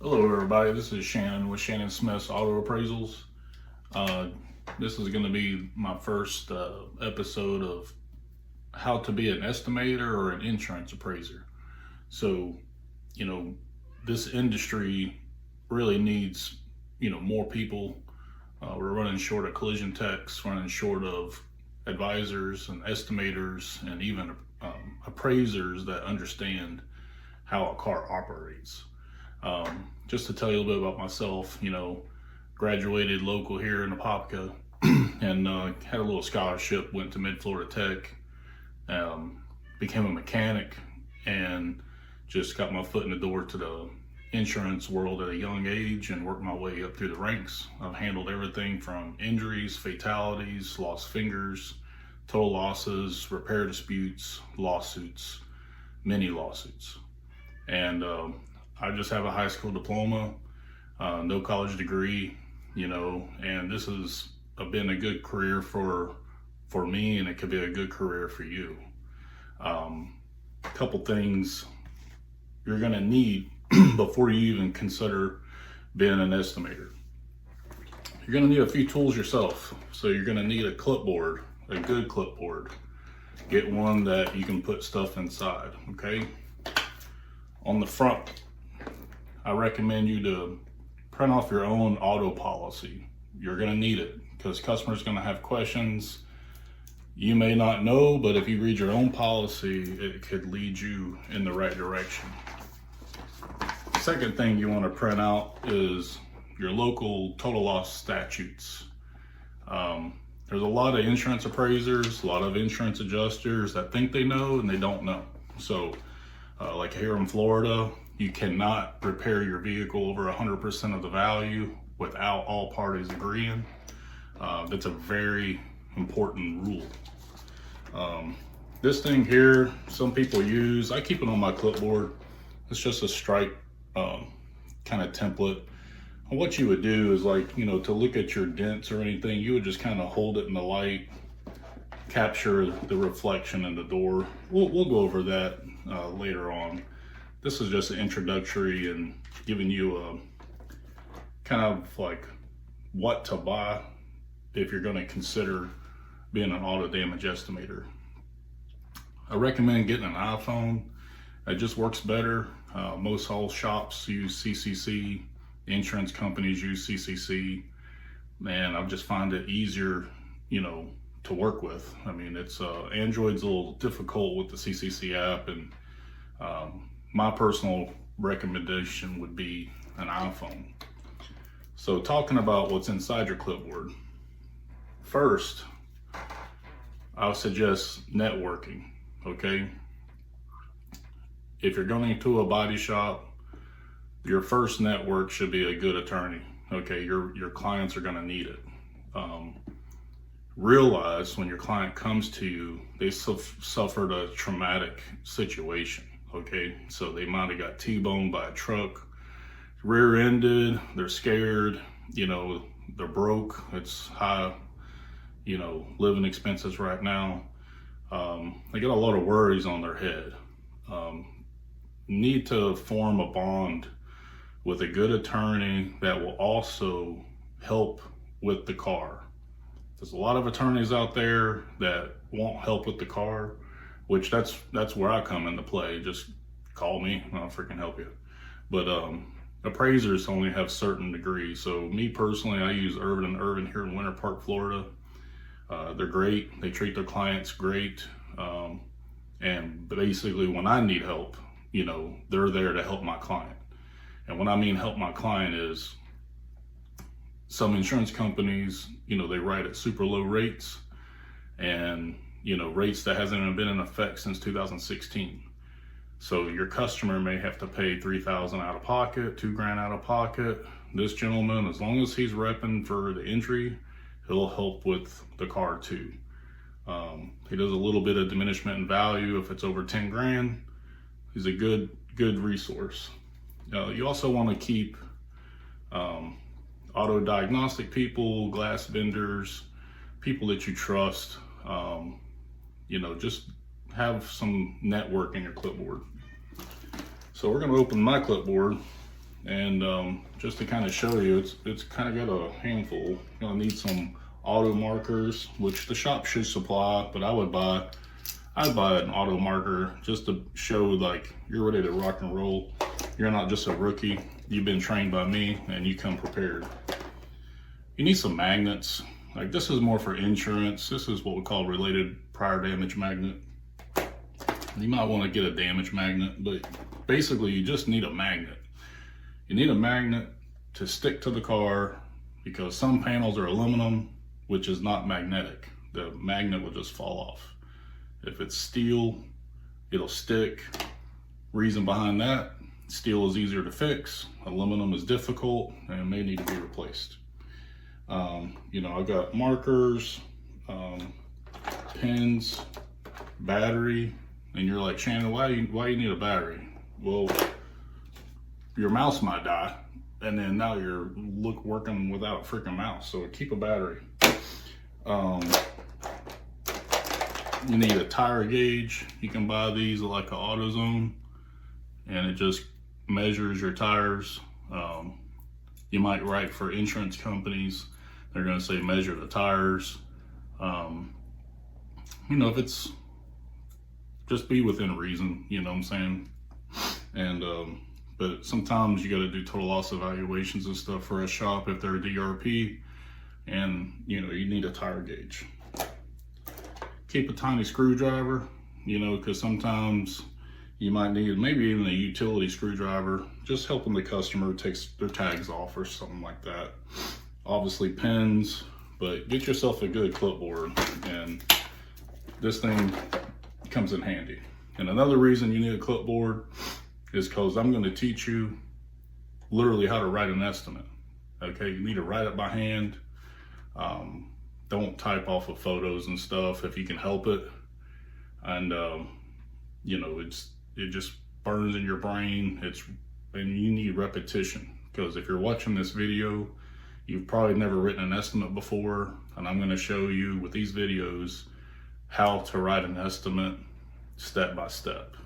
Hello everybody, this is Shannon with Shannon Smith's Auto Appraisals. This is going to be my first episode of how to be an estimator or an insurance appraiser. So, this industry really needs, more people. We're running short of collision techs, running short of advisors and estimators and even appraisers that understand how a car operates. Just to tell you a little bit about myself, graduated local here in Apopka and had a little scholarship, went to Mid-Florida Tech, became a mechanic, and just got my foot in the door to the insurance world at a young age and worked my way up through the ranks. I've handled everything from injuries, fatalities, lost fingers, total losses, repair disputes, lawsuits, many lawsuits. And I just have a high school diploma, no college degree, and this has been a good career for me, and it could be a good career for you. A couple things you're gonna need before you even consider being an estimator. You're gonna need a few tools yourself. So you're gonna need a clipboard, a good clipboard. Get one that you can put stuff inside, okay? On the front, I recommend you to print off your own auto policy. You're gonna need it because customers are gonna have questions you may not know, but if you read your own policy, it could lead you in the right direction. Second thing you want to print out is your local total loss statutes. There's a lot of insurance appraisers, a lot of insurance adjusters that think they know and they don't know. So like here in Florida, you cannot repair your vehicle over 100% of the value without all parties agreeing. That's a very important rule. This thing here, some people use, I keep it on my clipboard. It's just a stripe kind of template. And what you would do is to look at your dents or anything, you would just kind of hold it in the light, capture the reflection in the door. We'll go over that later on. This is just an introductory and giving you a kind of like what to buy if you're going to consider being an auto damage estimator. I recommend getting an iPhone. It just works better. Most all shops use CCC. The insurance companies use CCC. Man, I just find it easier, to work with. I mean, it's Android's a little difficult with the CCC app, and my personal recommendation would be an iPhone. So talking about what's inside your clipboard. First, I would suggest networking, okay? If you're going to a body shop, your first network should be a good attorney, okay? Your clients are gonna need it. Realize when your client comes to you, they suffered a traumatic situation, okay? So they might have got T-boned by a truck, rear-ended, they're scared, they're broke, it's high, living expenses right now. They got a lot of worries on their head. Need to form a bond with a good attorney that will also help with the car. There's a lot of attorneys out there that won't help with the car, which that's where I come into play. Just call me and I'll freaking help you. But appraisers only have certain degrees. So me personally, I use Irvin & Irvin here in Winter Park, Florida. They're great. They treat their clients great. And basically when I need help, they're there to help my client. And what I mean help my client is some insurance companies, they write at super low rates and, rates that hasn't even been in effect since 2016. So your customer may have to pay $3,000 out of pocket, $2,000 out of pocket. This gentleman, as long as he's repping for the injury, he'll help with the car too. He does a little bit of diminishment in value if it's over 10 grand. He's a good resource. You also want to keep auto diagnostic people, glass vendors, people that you trust You know, just have some network in your clipboard. So we're going to open my clipboard, and just to kind of show you, it's kind of got a handful. You're going to need some auto markers, which the shop should supply, but I'd buy an auto marker just to show like you're ready to rock and roll. You're not just a rookie. You've been trained by me and you come prepared. You need some magnets. Like, this is more for insurance. This is what we call related prior damage magnet. You might want to get a damage magnet, but basically you just need a magnet. You need a magnet to stick to the car because some panels are aluminum, which is not magnetic. The magnet will just fall off. If it's steel, it'll stick. Reason behind that, steel is easier to fix, aluminum is difficult and may need to be replaced. You know, I've got markers, pins, battery, and you're like, Shannon, why you need a battery? Well, your mouse might die, and then now you're working without a freaking mouse, so keep a battery. You need a tire gauge. You can buy these at like an AutoZone, and it just measures your tires. You might write for insurance companies. They're going to say measure the tires. You know, if it's just be within reason, you know what I'm saying? And but sometimes you got to do total loss evaluations and stuff for a shop if they're a DRP, and you know, you need a tire gauge. Keep a tiny screwdriver, you know, because sometimes you might need maybe even a utility screwdriver, just helping the customer take their tags off or something like that. Obviously pins, but get yourself a good clipboard, and this thing comes in handy. And another reason you need a clipboard is because I'm going to teach you literally how to write an estimate. Okay, you need to write it by hand. Don't type off of photos and stuff if you can help it. And you know, it just burns in your brain. And you need repetition, because if you're watching this video, you've probably never written an estimate before, and I'm going to show you with these videos how to write an estimate step by step.